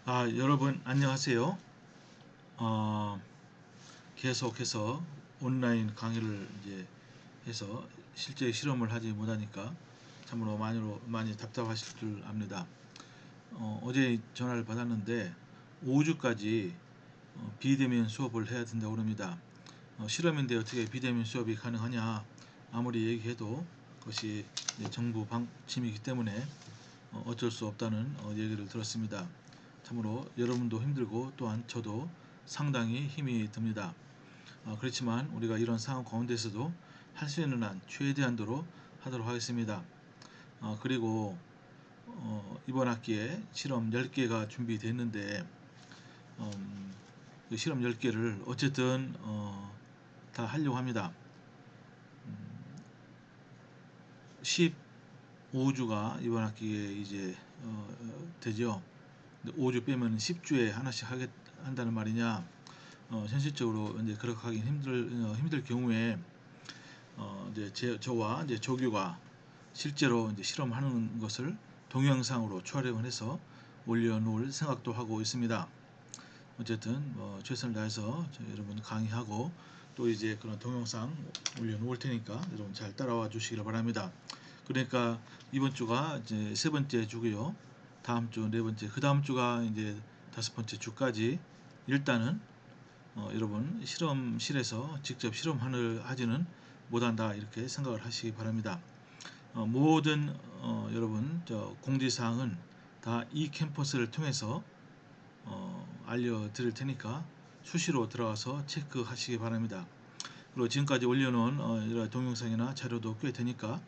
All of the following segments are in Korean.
여러분 안녕하세요. 어, 계속해서 온라인 강의를 이제 해서 실제 실험을 하지 못하니까 참으로 많이 답답하실 줄 압니다. 어제 전화를 받았는데 5주까지 비대면 수업을 해야 된다고 합니다. 실험인데 어떻게 비대면 수업이 가능하냐, 아무리 얘기해도 그것이 정부 방침이기 때문에 어쩔 수 없다는 얘기를 들었습니다. 참으로 여러분도 힘들고 또한 저도 상당히 힘이 듭니다. 그렇지만 우리가 이런 상황 가운데서도 할 수 있는 한 최대한도로 하도록 하겠습니다. 그리고 이번 학기에 실험 10개가 준비됐는데 그 실험 10개를 어쨌든 다 하려고 합니다. 15주가 이번 학기에 이제 되죠. 5주 빼면 10주에 하나씩 한다는 말이냐. 현실적으로 이제 그렇게 하긴 힘들 경우에 이제 저와 이제 조교가 실제로 이제 실험하는 것을 동영상으로 촬영을 해서 올려놓을 생각도 하고 있습니다. 어쨌든 최선을 다해서 여러분 강의하고 또 이제 그런 동영상 올려놓을 테니까 여러분 잘 따라와 주시기를 바랍니다. 그러니까 이번 주가 이제 세 번째 주고요. 다음 주 네 번째, 그 다음 주가 이제 다섯 번째 주까지 일단은 여러분 실험실에서 직접 실험을 하지는 못한다 이렇게 생각을 하시기 바랍니다. 모든 여러분 공지사항은 다 이 캠퍼스를 통해서 알려드릴 테니까 수시로 들어가서 체크하시기 바랍니다. 그리고 지금까지 올려놓은 이런 동영상이나 자료도 꽤 되니까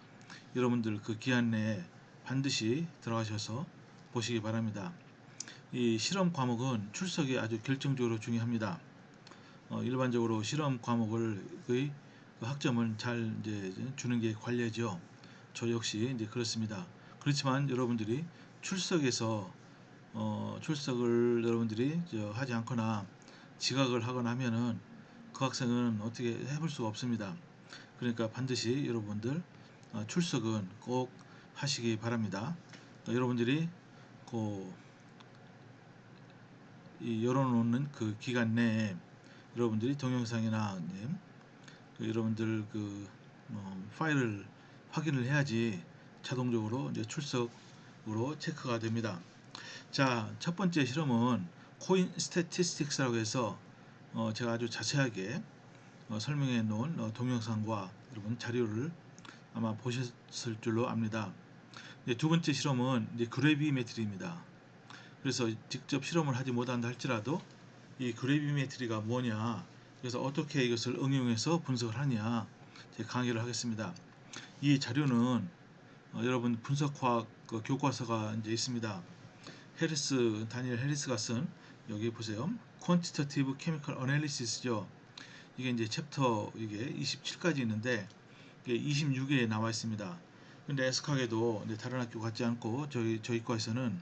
여러분들 그 기한 내에 반드시 들어가셔서 보시기 바랍니다. 이 실험 과목은 출석이 아주 결정적으로 중요합니다. 일반적으로 실험 과목을 그 학점을 잘 이제 주는 게 관례죠. 저 역시 이제 그렇습니다. 그렇지만 여러분들이 출석에서 출석을 여러분들이 하지 않거나 지각을 하거나 하면은 그 학생은 어떻게 해볼 수가 없습니다. 그러니까 반드시 여러분들 출석은 꼭 하시기 바랍니다. 여러분들이 그 열어놓는 그 기간 내에 여러분들이 동영상이나 여러분들 그 파일을 확인을 해야지 자동적으로 이제 출석으로 체크가 됩니다. 자, 첫 번째 실험은 코인 스태티스틱스라고 해서 제가 아주 자세하게 설명해 놓은 동영상과 여러분 자료를 아마 보셨을 줄로 압니다. 두 번째 실험은 이제 그래비메트리입니다. 그래서 직접 실험을 하지 못한다 할지라도 이 그래비메트리가 뭐냐, 그래서 어떻게 이것을 응용해서 분석을 하냐 제가 강의를 하겠습니다. 이 자료는 여러분 분석화학 교과서가 이제 있습니다. 다니엘 해리스가 쓴, 여기 보세요. Quantitative Chemical Analysis죠. 이게 이제 챕터 이게 27까지 있는데 이게 26회에 나와 있습니다. 근데 애석하게도 다른 학교 같지 않고 저희 과에서는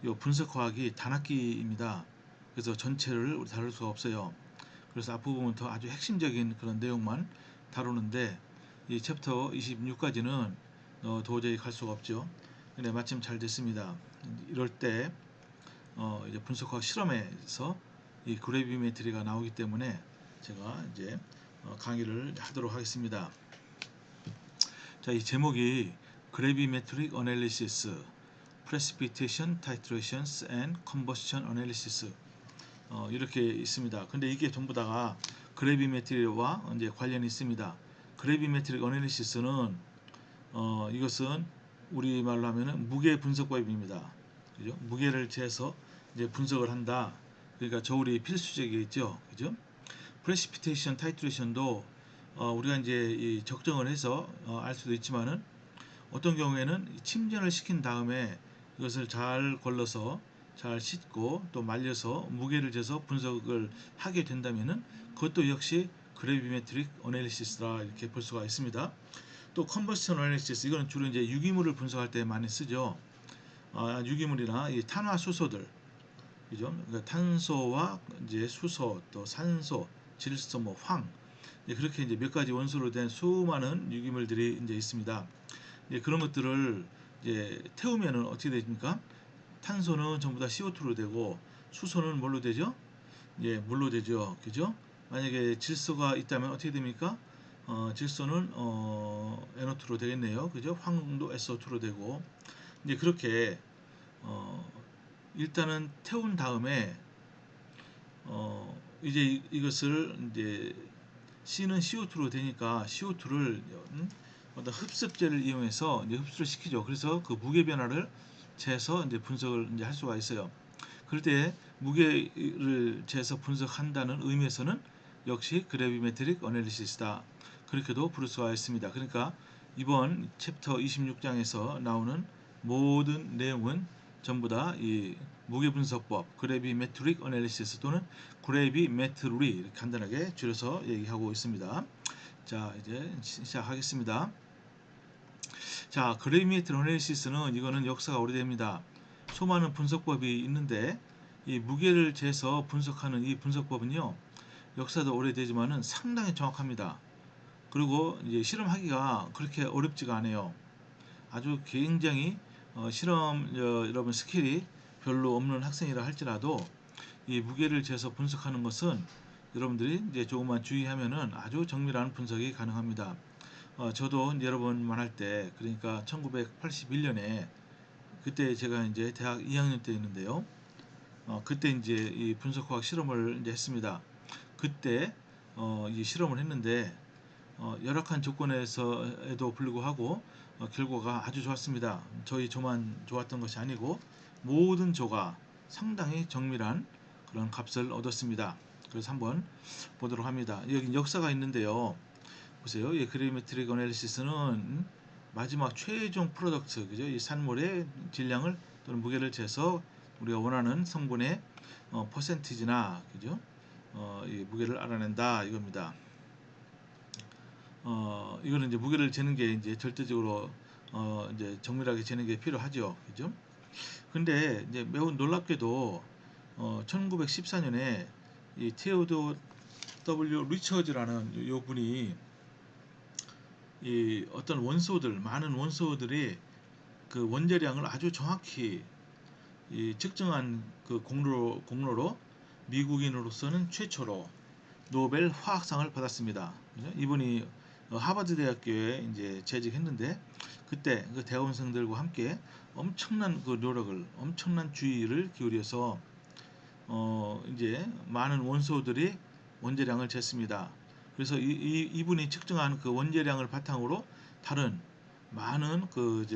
이 분석화학이 단학기입니다. 그래서 전체를 우리 다룰 수가 없어요. 그래서 앞부분부터 아주 핵심적인 그런 내용만 다루는데 이 챕터 26까지는 도저히 갈 수가 없죠. 근데 마침 잘 됐습니다. 이럴 때 이제 분석학 실험에서 이 그래비메트리가 나오기 때문에 제가 이제 강의를 하도록 하겠습니다. 자, 이 제목이 Gravimetric Analysis, Precipitation Titrations and Combustion Analysis 이렇게 있습니다. 근데 이게 전부 다가 그래비메트리와 이제 관련이 있습니다. 그래비메트릭 어널리시스는 이것은 우리말로 하면은 무게 분석법입니다. 그죠? 무게를 재서 이제 분석을 한다. 그러니까 저울이 필수적이겠죠. 그죠? 프레시피테이션 타이트레이션도 우리가 이제 이 적정을 해서 알 수도 있지만은 어떤 경우에는 침전을 시킨 다음에 이것을 잘 걸러서 잘 씻고 또 말려서 무게를 재서 분석을 하게 된다면은 그것도 역시 그래비메트릭 어널리시스라 이렇게 볼 수가 있습니다. 또 컨버스천 어널리시스, 이거는 주로 이제 유기물을 분석할 때 많이 쓰죠. 유기물이나 이 탄화수소들, 그죠? 그러니까 탄소와 이제 수소, 또 산소, 질소, 뭐 황, 그렇게 이제 몇 가지 원소로 된 수많은 유기물들이 이제 있습니다. 그런 것들을 이제 태우면은 어떻게 됩니까? 탄소는 전부 다 CO2로 되고 수소는 뭘로 되죠? 예, 물로 되죠. 그죠? 만약에 질소가 있다면 어떻게 됩니까? 질소는 NO2로 되겠네요. 그죠? 황금도 SO2로 되고 이제 그렇게 어, 일단은 태운 다음에 이제 이것을 이제 C는 CO2로 되니까 CO2를 어떤 흡습제를 이용해서 이제 흡수를 시키죠. 그래서 그 무게 변화를 재서 이제 분석을 이제 할 수가 있어요. 그럴 때 무게를 재서 분석한다는 의미에서는 역시 그래비메트릭 어널리시스다. 그렇게도 부를 수가 있습니다. 그러니까 이번 챕터 26장에서 나오는 모든 내용은 전부 다 이 무게 분석법, 그래비메트릭 어널리시스 또는 그래비메트리 이렇게 간단하게 줄여서 얘기하고 있습니다. 자, 이제 시작하겠습니다. 자, 그래비메트릭 어널리시스는 이거는 역사가 오래됩니다. 수많은 분석법이 있는데 이 무게를 재서 분석하는 이 분석법은요, 역사도 오래되지만은 상당히 정확합니다. 그리고 이제 실험하기가 그렇게 어렵지가 않아요. 아주 굉장히 실험 여러분 스킬이 별로 없는 학생이라 할지라도 이 무게를 재서 분석하는 것은 여러분들이 이제 조금만 주의하면은 아주 정밀한 분석이 가능합니다. 저도 이제 여러 번만 할 때, 그러니까 1981년에 그때 제가 이제 대학 2학년 때였는데요. 그때 이제 이 분석화학 실험을 이제 했습니다. 그때 이 실험을 했는데 열악한 조건에서에도 불구하고 결과가 아주 좋았습니다. 저희 조만 좋았던 것이 아니고 모든 조가 상당히 정밀한 그런 값을 얻었습니다. 그래서 한번 보도록 합니다. 여기 역사가 있는데요. 보세요. 이 그래비메트릭 어널리시스는 마지막 최종 프로덕트, 그죠? 이 산물의 질량을 또는 무게를 재서 우리가 원하는 성분의 퍼센티지나, 그죠? 이 무게를 알아낸다 이겁니다. 이거는 이제 무게를 재는 게 이제 절대적으로 이제 정밀하게 재는 게 필요하죠, 그죠? 근데 이제 매우 놀랍게도 1914년에 이 테오도 W 리처즈라는 요 분이 이 어떤 원소들, 많은 원소들이 그 원재량을 아주 정확히 이 측정한 그 공로로 미국인으로서는 최초로 노벨 화학상을 받았습니다. 그죠? 이분이 하버드 대학교에 이제 재직했는데 그때 그 대학원생들과 함께 엄청난 그 노력을, 엄청난 주의를 기울여서 이제 많은 원소들이 원재량을 쟀습니다. 그래서 이분이 측정한 그 원재량을 바탕으로 다른 많은 그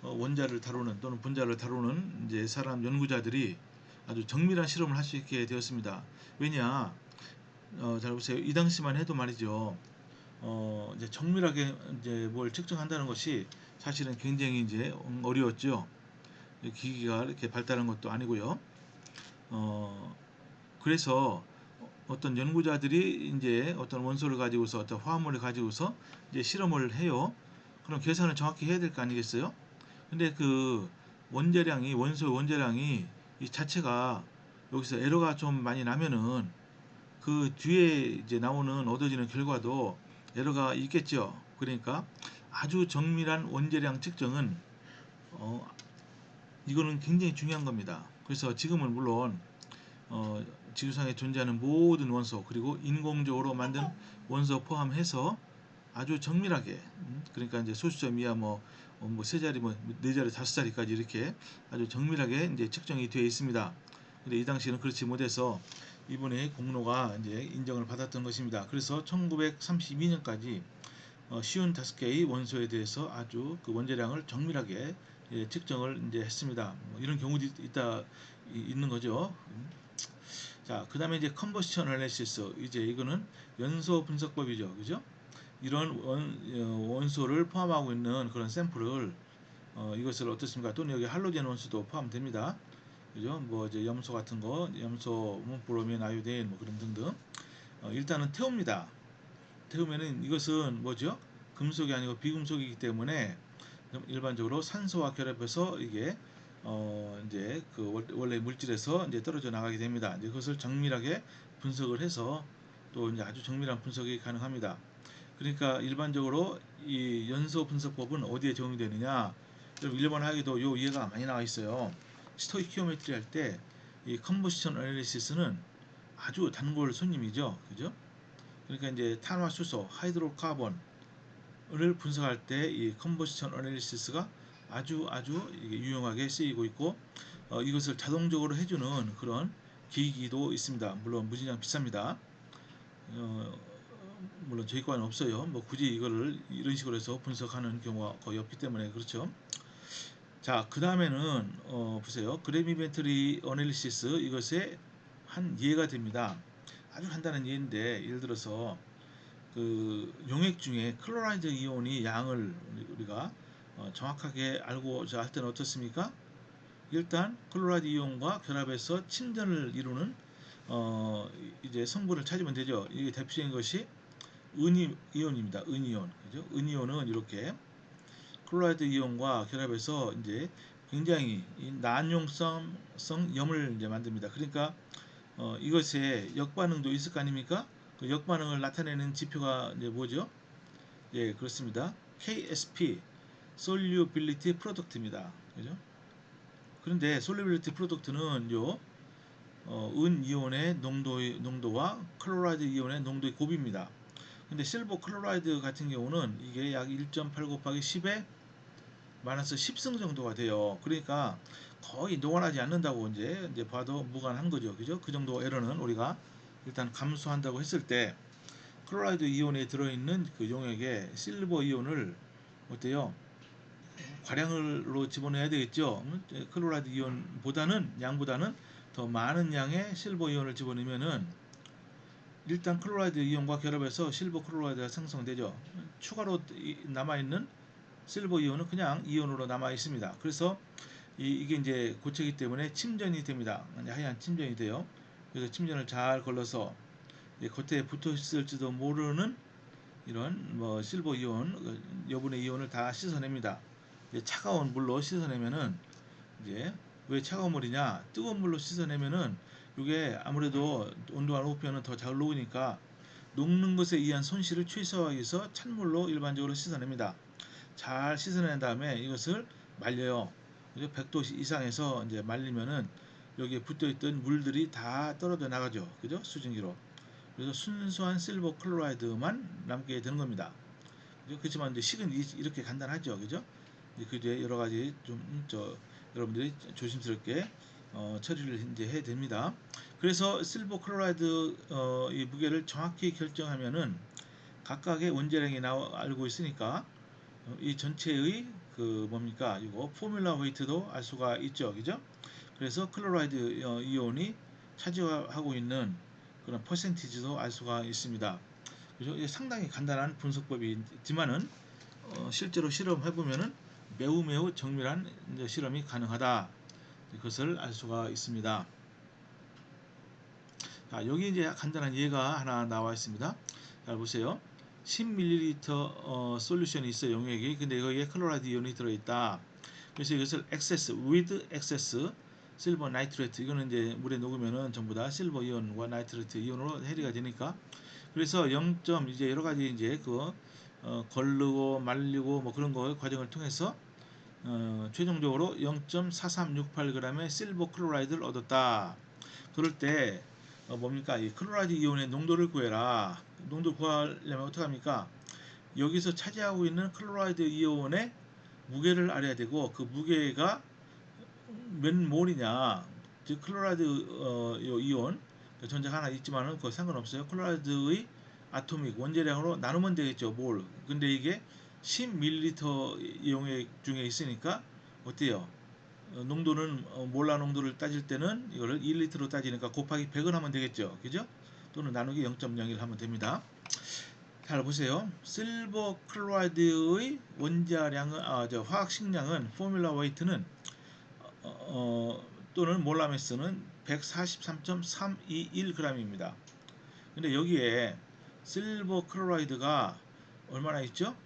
원자를 다루는 또는 분자를 다루는 이제 사람 연구자들이 아주 정밀한 실험을 할 수 있게 되었습니다. 왜냐, 잘 보세요. 이 당시만 해도 말이죠. 이제 정밀하게 이제 뭘 측정한다는 것이 사실은 굉장히 이제 어려웠죠. 기기가 이렇게 발달한 것도 아니고요. 어, 그래서 어떤 연구자들이 이제 어떤 원소를 가지고서 어떤 화합물을 가지고서 이제 실험을 해요. 그럼 계산을 정확히 해야 될 거 아니겠어요? 근데 그 원재량이 원소의 원재량이 이 자체가 여기서 에러가 좀 많이 나면은 그 뒤에 이제 나오는 얻어지는 결과도 에러가 있겠죠. 그러니까 아주 정밀한 원재량 측정은 어, 이거는 굉장히 중요한 겁니다. 그래서 지금은 물론 어, 지구상에 존재하는 모든 원소 그리고 인공적으로 만든 원소 포함해서 아주 정밀하게 그러니까 이제 소수점 이하 세 자리 네 자리 다섯 자리까지 이렇게 아주 정밀하게 이제 측정이 되어 있습니다. 근데 이 당시에는 그렇지 못해서 이분의 공로가 이제 인정을 받았던 것입니다. 그래서 1932년까지 쉬운 5개의 원소에 대해서 아주 그 원재량을 정밀하게 측정을 이제 했습니다. 이런 경우도 있는 거죠. 자, 그 다음에 이제 컨버션 어널리시스, 이제 이거는 연소 분석법이죠, 그죠? 이런 원소를 포함하고 있는 그런 샘플을 이것을 어떻습니까? 또는 여기 할로겐 원소도 포함됩니다. 그죠? 뭐 이제 염소 같은 거, 염소, 브로민, 아요딘 뭐 그런 등등. 일단은 태웁니다. 태우면은 이것은 뭐죠? 금속이 아니고 비금속이기 때문에 일반적으로 산소와 결합해서 이게 이제 그 원래 물질에서 이제 떨어져 나가게 됩니다. 이제 그것을 정밀하게 분석을 해서 또 이제 아주 정밀한 분석이 가능합니다. 그러니까 일반적으로 이 연소 분석법은 어디에 적용되느냐? 여러분 1번 하기도 요 예가 많이 나와 있어요. 스토이키오메트리 할 때 이 컴포지션 애널리시스는 아주 단골 손님이죠. 그죠? 그러니까 이제 탄화수소, 하이드로카본을 분석할 때 이 컴포지션 애널리시스가 아주 유용하게 쓰이고 있고, 이것을 자동적으로 해주는 그런 기기도 있습니다. 물론 무진장 비쌉니다. 물론 저희 과는 없어요. 뭐 굳이 이거를 이런 식으로 해서 분석하는 경우가 거의 없기 때문에 그렇죠. 자, 그 다음에는 보세요. 그래비메트리 어널리시스, 이것의 한 예가 됩니다. 아주 간단한 예인데, 예를 들어서 그 용액 중에 클로라이드 이온이 양을 우리가 정확하게 알고자 할 때는 어떻습니까? 일단 클로라이드 이온과 결합해서 침전을 이루는 이제 성분을 찾으면 되죠. 이게 대표적인 것이 은이온입니다. 은이온. 그죠? 은이온은 이렇게 클로라이드 이온과 결합해서 이제 굉장히 난용성 염을 이제 만듭니다. 그러니까 이것에 역반응도 있을 거 아닙니까? 그 역반응을 나타내는 지표가 이제 뭐죠? 예, 그렇습니다. KSP, Solubility Product입니다. 그죠? 그런데 Solubility Product는 은 이온의 농도와 클로라이드 이온의 농도의 곱입니다. 근데 실버 클로라이드 같은 경우는 이게 약 1.8 곱하기 10에 마이너스 10승 정도가 돼요. 그러니까 거의 녹아나지 않는다고 이제 봐도 무관한 거죠. 그죠? 그 정도 에러는 우리가 일단 감수한다고 했을 때, 클로라이드 이온에 들어있는 그 용액에 실버 이온을 어때요? 과량으로 집어넣어야 되겠죠. 클로라이드 이온보다는 양보다는 더 많은 양의 실버 이온을 집어넣으면은 일단 클로라이드 이온과 결합해서 실버 클로라이드가 생성되죠. 추가로 남아있는 실버 이온은 그냥 이온으로 남아 있습니다. 그래서 이게 이제 고체이기 때문에 침전이 됩니다. 하얀 침전이 돼요. 그래서 침전을 잘 걸러서 겉에 붙어 있을지도 모르는 이런 뭐 실버 이온, 여분의 이온을 다 씻어냅니다. 차가운 물로 씻어내면은 이제 왜 차가운 물이냐? 뜨거운 물로 씻어내면은 이게 아무래도 온도가 높으면 더 잘 녹으니까 녹는 것에 의한 손실을 최소화하기 위해서 찬물로 일반적으로 씻어냅니다. 잘 씻어낸 다음에 이것을 말려요. 100도 이상에서 이제 말리면은 여기에 붙어있던 물들이 다 떨어져 나가죠. 그죠? 수증기로. 그래서 순수한 실버 클로라이드만 남게 되는 겁니다. 그죠? 그렇지만 이제 식은 이렇게 간단하죠. 그죠? 그 뒤에 여러 가지 여러분들이 조심스럽게 처리를 이제 해야 됩니다. 그래서 실버 클로라이드 이 무게를 정확히 결정하면은 각각의 원자량이 알고 있으니까 이 전체의 그 뭡니까 이거 포뮬라 웨이트도 알 수가 있죠. 그죠? 그래서 클로라이드 이온이 차지하고 있는 그런 퍼센티지도 알 수가 있습니다. 그죠? 이게 상당히 간단한 분석법이지만은 실제로 실험해 보면은 매우 정밀한 실험이 가능하다. 그것을 알 수가 있습니다. 자, 여기 이제 간단한 예가 하나 나와 있습니다. 잘 보세요. 10ml 솔루션이 있어요. 용액이. 근데 거기에 클로라이드 이온이 들어있다. 그래서 이것을 with excess 실버 나이트레이트, 이거는 이제 물에 녹으면은 전부 다 실버 이온과 나이트레이트 이온으로 해리가 되니까, 그래서 0. 이제 여러 가지 이제 걸르고 말리고 뭐 그런 거 과정을 통해서 최종적으로 0.4368g의 실버 클로라이드를 얻었다. 그럴 때 뭡니까? 이 클로라이드 이온의 농도를 구해라. 농도 구하려면 어떻게 합니까? 여기서 차지하고 있는 클로라이드 이온의 무게를 알아야 되고, 그 무게가 몇 몰이냐, 즉 클로라이드 이온 전자가 하나 있지만은 그거 상관없어요. 클로라이드의 아토믹 원자량으로 나누면 되겠죠. 몰. 근데 이게 10ml 용액 중에 있으니까 어때요? 농도는 몰라 농도를 따질 때는 이거를 1리터로 따지니까 곱하기 100을 하면 되겠죠. 그죠? 또는 나누기 0.01 하면 됩니다. 잘 보세요. 실버 클로라이드의 원자량은 화학식량은 포뮬라 웨이트는 또는 몰라매스는 143.321g입니다. 근데 여기에 실버 클로라이드가 얼마나 있죠?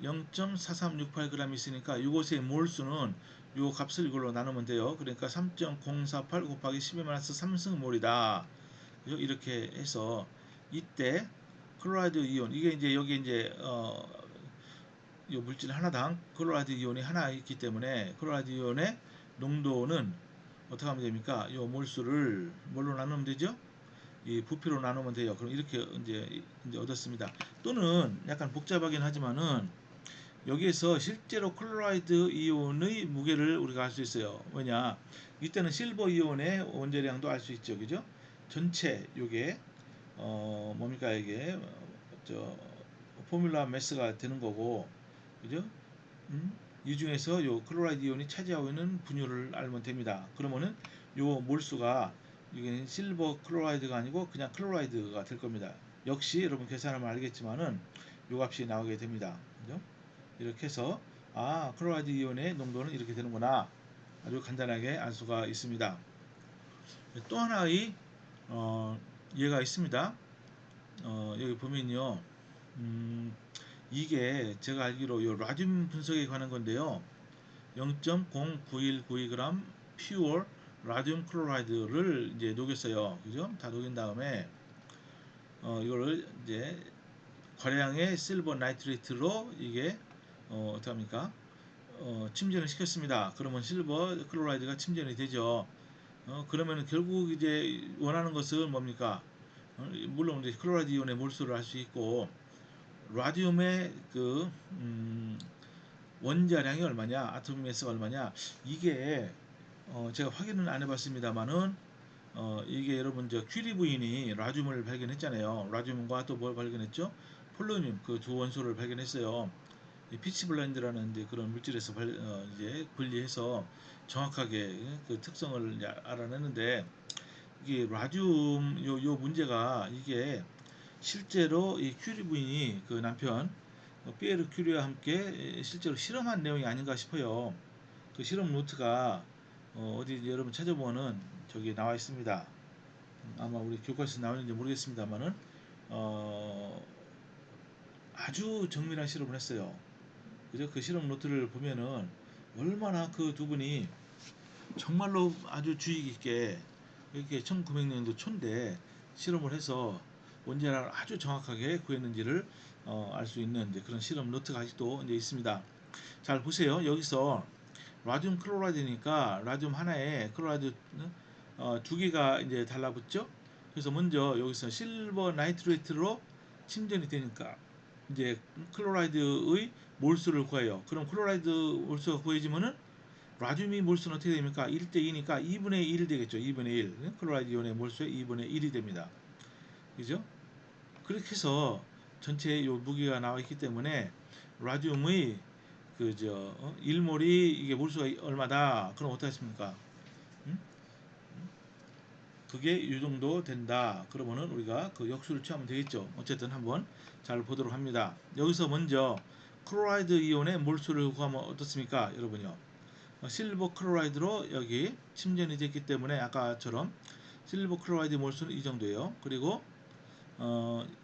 0.4368g 있으니까 이곳의 몰수는 요 값을 이걸로 나누면 돼요. 그러니까 3.048 곱하기 10-3승몰이다. 이렇게 해서 이때 클로라이드 이온, 이게 이제 여기 이제 요 물질 하나당 클로라이드 이온이 하나 있기 때문에 클로라이드 이온의 농도는 어떻게 하면 됩니까? 이 몰수를 뭘로 나누면 되죠? 이 부피로 나누면 돼요. 그럼 이렇게 이제 얻었습니다. 또는 약간 복잡하긴 하지만은 여기에서 실제로 클로라이드 이온의 무게를 우리가 알 수 있어요. 왜냐? 이때는 실버 이온의 원재량도 알 수 있죠. 그죠? 전체 요게 뭡니까 이게 저 포뮬라 매스가 되는 거고. 그죠? 이 중에서 요 클로라이드 이온이 차지하고 있는 분율을 알면 됩니다. 그러면은 요 몰수가 이게 실버 클로라이드가 아니고 그냥 클로라이드가 될 겁니다. 역시 여러분 계산하면 알겠지만은 요 값이 나오게 됩니다. 그죠? 이렇게 해서 클로라이드 이온의 농도는 이렇게 되는구나. 아주 간단하게 알 수가 있습니다. 또 하나의 예가 있습니다. 여기 보면요. 이게 제가 알기로 요 라듐 분석에 관한 건데요. 0.09192g 퓨어 라듐 클로라이드를 이제 녹였어요. 그죠? 다 녹인 다음에 이거를 이제 과량의 실버 나이트레이트로 이게 어떻게 합니까? 침전을 시켰습니다. 그러면 실버 클로라이드가 침전이 되죠. 그러면 결국 이제 원하는 것은 뭡니까? 물론 이제 클로라이드 이온의 몰수를 할 수 있고 라듐의 그 원자량이 얼마냐, 아톰 매스가 얼마냐, 이게 제가 확인은 안 해봤습니다만은 이게 여러분 저 큐리 부인이 라듐을 발견했잖아요. 라듐과 또 뭘 발견했죠? 폴로늄 그 두 원소를 발견했어요. 피치 블렌드라는 이제 그런 물질에서 이제 분리해서 정확하게 그 특성을 알아내는데 이게 라듐 요 문제가 이게 실제로 이 큐리 부인이 그 남편 피에르 큐리와 함께 실제로 실험한 내용이 아닌가 싶어요. 그 실험 노트가 어디 여러분 찾아보면은 저기 나와 있습니다. 아마 우리 교과서에 나오는지 모르겠습니다만은 어, 아주 정밀한 실험을 했어요. 그죠? 그 실험 노트를 보면은 얼마나 그 두 분이 정말로 아주 주의 깊게 이렇게 1900년도 초인데 실험을 해서 원자량을 아주 정확하게 구했는지를 알 수 있는 이제 그런 실험 노트가 아직도 이제 있습니다. 잘 보세요. 여기서 라듐 클로라이드니까 라듐 하나에 클로라이드 두 개가 이제 달라붙죠. 그래서 먼저 여기서 실버 나이트레이트로 침전이 되니까 이제 클로라이드의 몰수를 구해요. 그럼 클로라이드 몰수가 구해지면은 라듐이 몰수는 어떻게 됩니까? 1대2니까 2분의 1 되겠죠. 2분의 1. 클로라이드 이온의 몰수의 2분의 1이 됩니다. 그죠? 그렇게 해서 전체 요 무게가 나와 있기 때문에 라듐의 그저 1몰이 이게 몰수가 얼마다? 그럼 어떻게 하십니까? 음? 그게 이 정도 된다. 그러면은 우리가 그 역수를 취하면 되겠죠. 어쨌든 한번 잘 보도록 합니다. 여기서 먼저 클로라이드 이온의 몰수를 구하면 어떻습니까? 여러분요. 실버 클로라이드로 여기 침전이 됐기 때문에 아까처럼 실버 클로라이드 몰수는 이 정도예요. 그리고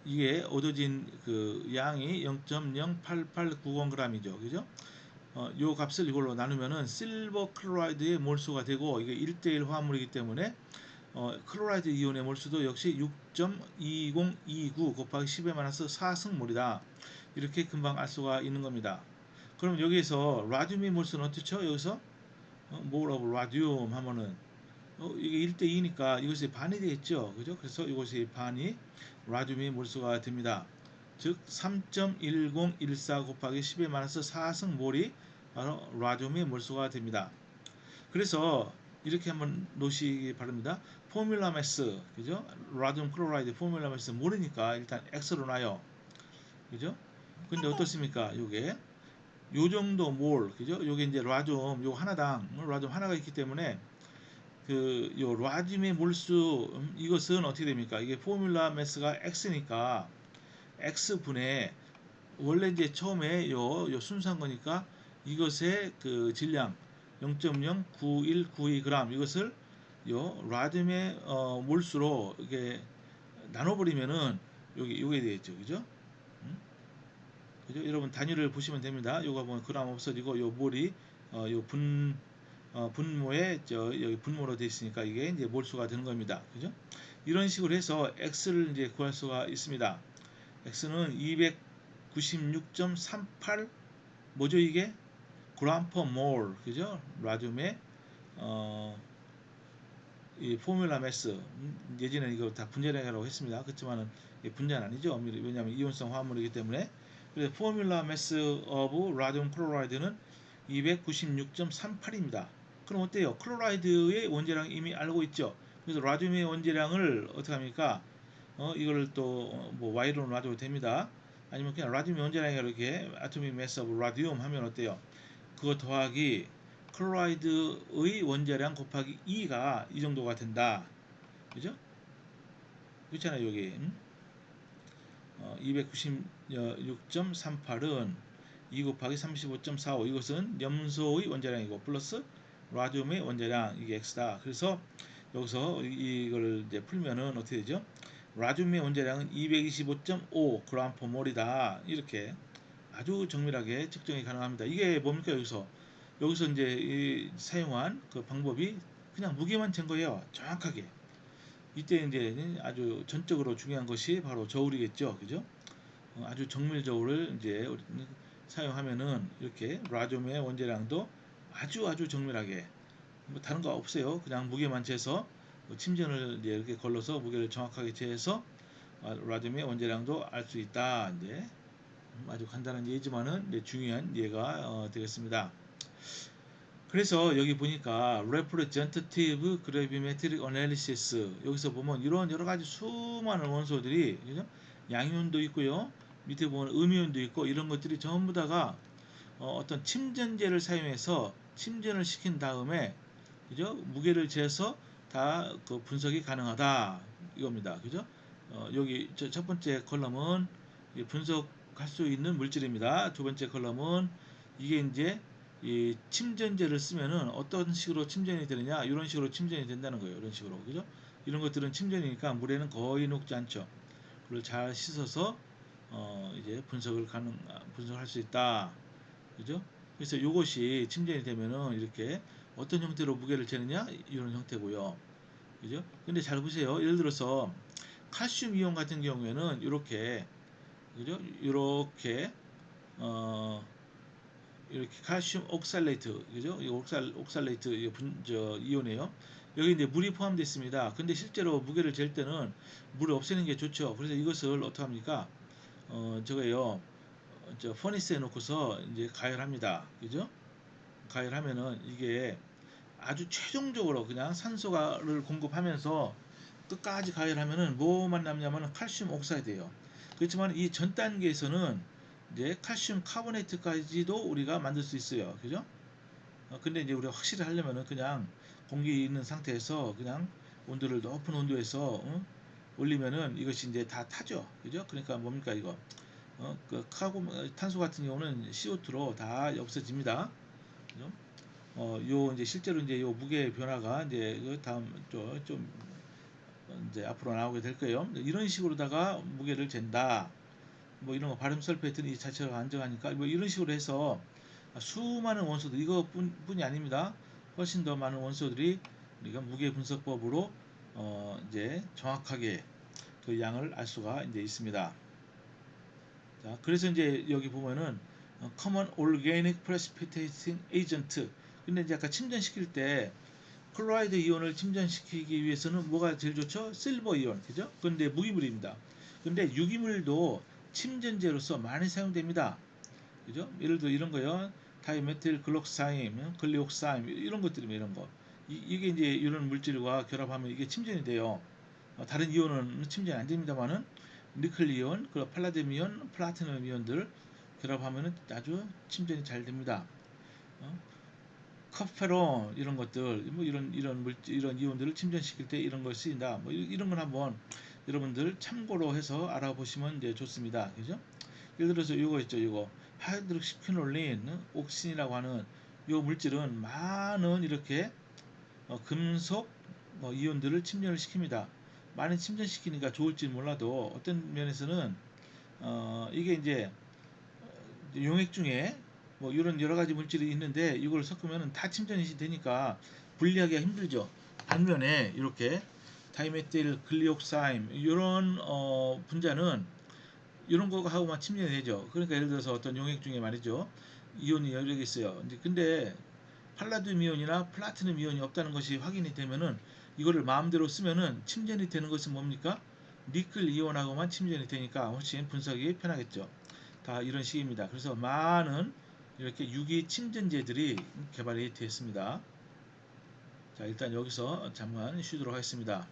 이게 얻어진 그 양이 0.08890g이죠. 그죠? 요 값을 이걸로 나누면은 실버 클로라이드의 몰수가 되고 이게 1대1 화합물이기 때문에 클로라이드 이온의 몰수도 역시 6.2029 곱하기 10의 마이너스 4승몰이다. 이렇게 금방 알 수가 있는 겁니다. 그럼 여기에서 라듐의 몰수는 어떻죠? 여기서 뭐라고 라듐 하면은 이게 1대2니까 이것이 반이 되겠죠. 그죠? 그래서 이것이 반이 라듐의 몰수가 됩니다. 즉 3.1014 곱하기 10의 마이너스 4승몰이 바로 라듐의 몰수가 됩니다. 그래서 이렇게 한번 놓으시기 바랍니다. 포뮬라 매스, 그죠? 라듐 클로라이드 포뮬라 매스 모르니까 일단 X로 놔요. 그죠? 근데 어떻습니까? 요게 요 정도 몰, 그죠? 요게 이제 라듐 요 하나당 라듐 하나가 있기 때문에 그 요 라듐의 몰수 이것은 어떻게 됩니까? 이게 포뮬라 매스가 X니까 X분의 원래 이제 처음에 요 순수한 거니까 이것의 그 질량 0.09192g 이것을 요 라듐의 몰수로 이게 나눠버리면은 여기 요게 되겠죠, 그죠? 그죠? 여러분 단위를 보시면 됩니다. 요거 보면 그람 없어지고 요 몰이 요 분모에 여기 분모로 되어 있으니까 이게 이제 몰수가 되는 겁니다. 그죠? 이런 식으로 해서 x를 이제 구할 수가 있습니다. x는 296.38 뭐죠 이게? 그램 퍼 몰 그죠? 라듐의 이 포뮬라 매스 예전에 이거 다 분자량이라고 했습니다. 그렇지만은 분자는 아니죠. 왜냐하면 이온성 화합물이기 때문에. 그래서 포뮬라 매스 오브 라듐 클로라이드는 296.38입니다. 그럼 어때요? 클로라이드의 원자량 이미 알고 있죠. 그래서 라듐의 원자량을 어떻게 합니까? 이거를 또 뭐 y로 놔줘도 됩니다. 아니면 그냥 라듐의 원자량이 이렇게 아토믹 매스 오브 라듐 하면 어때요? 그거 더하기 클로라이드의 원자량 곱하기 2가 이 정도가 된다. 그죠? 그렇잖아요, 여기. 296.38은 2 곱하기 35.45 이것은 염소의 원자량이고 플러스 라듐의 원자량 이게 x다. 그래서 여기서 이걸 이제 풀면은 어떻게 되죠? 라듐의 원자량은 225.5g/몰이다. 이렇게 아주 정밀하게 측정이 가능합니다. 이게 뭡니까 여기서 이제 사용한 그 방법이 그냥 무게만 잰 거예요. 정확하게. 이때 이제 아주 전적으로 중요한 것이 바로 저울이겠죠. 그죠? 아주 정밀 저울을 이제 사용하면은 이렇게 라듐의 원자량도 아주 정밀하게 뭐 다른 거 없어요. 그냥 무게만 재서 침전을 이제 이렇게 걸러서 무게를 정확하게 재서 라듐의 원자량도 알 수 있다. 이제 아주 간단한 예지만은 중요한 예가 되겠습니다. 그래서 여기 보니까 representative gravimetric analysis 여기서 보면 이런 여러 가지 수많은 원소들이 그죠? 양이온도 있고요. 밑에 보면 음이온도 있고 이런 것들이 전부 다가 어떤 침전제를 사용해서 침전을 시킨 다음에 그죠? 무게를 재서 다 그 분석이 가능하다 이겁니다. 그죠? 여기 첫 번째 컬럼은 분석할 수 있는 물질입니다. 두 번째 컬럼은 이게 이제 이 침전제를 쓰면은 어떤 식으로 침전이 되느냐 이런 식으로 침전이 된다는 거예요. 이런 식으로 그죠? 이런 것들은 침전이니까 물에는 거의 녹지 않죠. 그걸 잘 씻어서 이제 분석할 수 있다. 그죠? 그래서 이것이 침전이 되면은 이렇게 어떤 형태로 무게를 재느냐 이런 형태고요. 그죠? 근데 잘 보세요. 예를 들어서 칼슘 이온 같은 경우에는 이렇게 그죠? 어 이렇게 칼슘 옥살레이트 그죠? 이 옥살레이트 이온이에요. 여기 이제 물이 포함되어 있습니다. 근데 실제로 무게를 잴 때는 물을 없애는 게 좋죠. 그래서 이것을 어떻게 합니까? 저거요. 퍼니스에 놓고서 이제 가열합니다. 그죠? 가열하면은 이게 아주 최종적으로 그냥 산소를 공급하면서 끝까지 가열하면은 뭐만 남냐면은 칼슘 옥사이드예요. 그렇지만 이 전 단계에서는 이제 칼슘 카보네이트까지도 우리가 만들 수 있어요. 그죠? 근데 이제 우리가 확실히 하려면은 그냥 공기 있는 상태에서 그냥 온도를 높은 온도에서 올리면은 이것이 이제 다 타죠. 그죠? 그러니까 뭡니까 이거? 그 탄소 같은 경우는 CO2로 다 없어집니다. 그죠? 요 이제 실제로 이제 요 무게 변화가 이제 그 다음 좀 이제 앞으로 나오게 될 거예요. 이런 식으로다가 무게를 잰다. 뭐 이런 거 바름 설페이트는 이 자체가 안정하니까 뭐 이런 식으로 해서 수많은 원소들 이것뿐이 아닙니다. 훨씬 더 많은 원소들이 우리가 무게 분석법으로 이제 정확하게 그 양을 알 수가 이제 있습니다. 자, 그래서 이제 여기 보면은 Common Organic Precipitating Agent. 근데 이제 아까 침전시킬 때 클로라이드 이온을 침전시키기 위해서는 뭐가 제일 좋죠? 실버 이온, 그죠? 근데 무기물입니다. 근데 유기물도 침전제로서 많이 사용됩니다. 그죠? 예를 들어 이런 거요. 다이메틸 글록사임, 글리옥사임 이런 것들이면 이런 거. 이게 이제 이런 물질과 결합하면 이게 침전이 돼요. 다른 이온은 침전이 안 됩니다만은 니켈 이온, 그 팔라듐 이온, 플라티넘 이온들 결합하면은 아주 침전이 잘 됩니다. 카페론 이런 것들 뭐 이런 물질 이런 이온들을 침전시킬 때 이런 걸 쓰인다. 뭐 이런 건 한번 여러분들 참고로 해서 알아보시면 이제 좋습니다. 그죠? 예를 들어서 이거 있죠. 이거 하이드록시퀴놀린 옥신이라고 하는 이 물질은 많은 이렇게 금속 이온들을 침전을 시킵니다. 많이 침전시키니까 좋을지 몰라도 어떤 면에서는 이게 이제 용액 중에 뭐 이런 여러 가지 물질이 있는데 이걸 섞으면 다 침전이 되니까 분리하기가 힘들죠. 반면에 이렇게 다이메틸 글리옥사임 이런 분자는 이런 거하고만 침전이 되죠. 그러니까 예를 들어서 어떤 용액 중에 말이죠. 이온이 여러 개 있어요. 근데 팔라듐 이온이나 플라티넘 이온이 없다는 것이 확인이 되면은 이거를 마음대로 쓰면은 침전이 되는 것은 뭡니까? 니켈 이온하고만 침전이 되니까 훨씬 분석이 편하겠죠. 다 이런 식입니다. 그래서 많은 이렇게 유기 침전제들이 개발이 되었습니다. 자, 일단 여기서 잠깐 쉬도록 하겠습니다.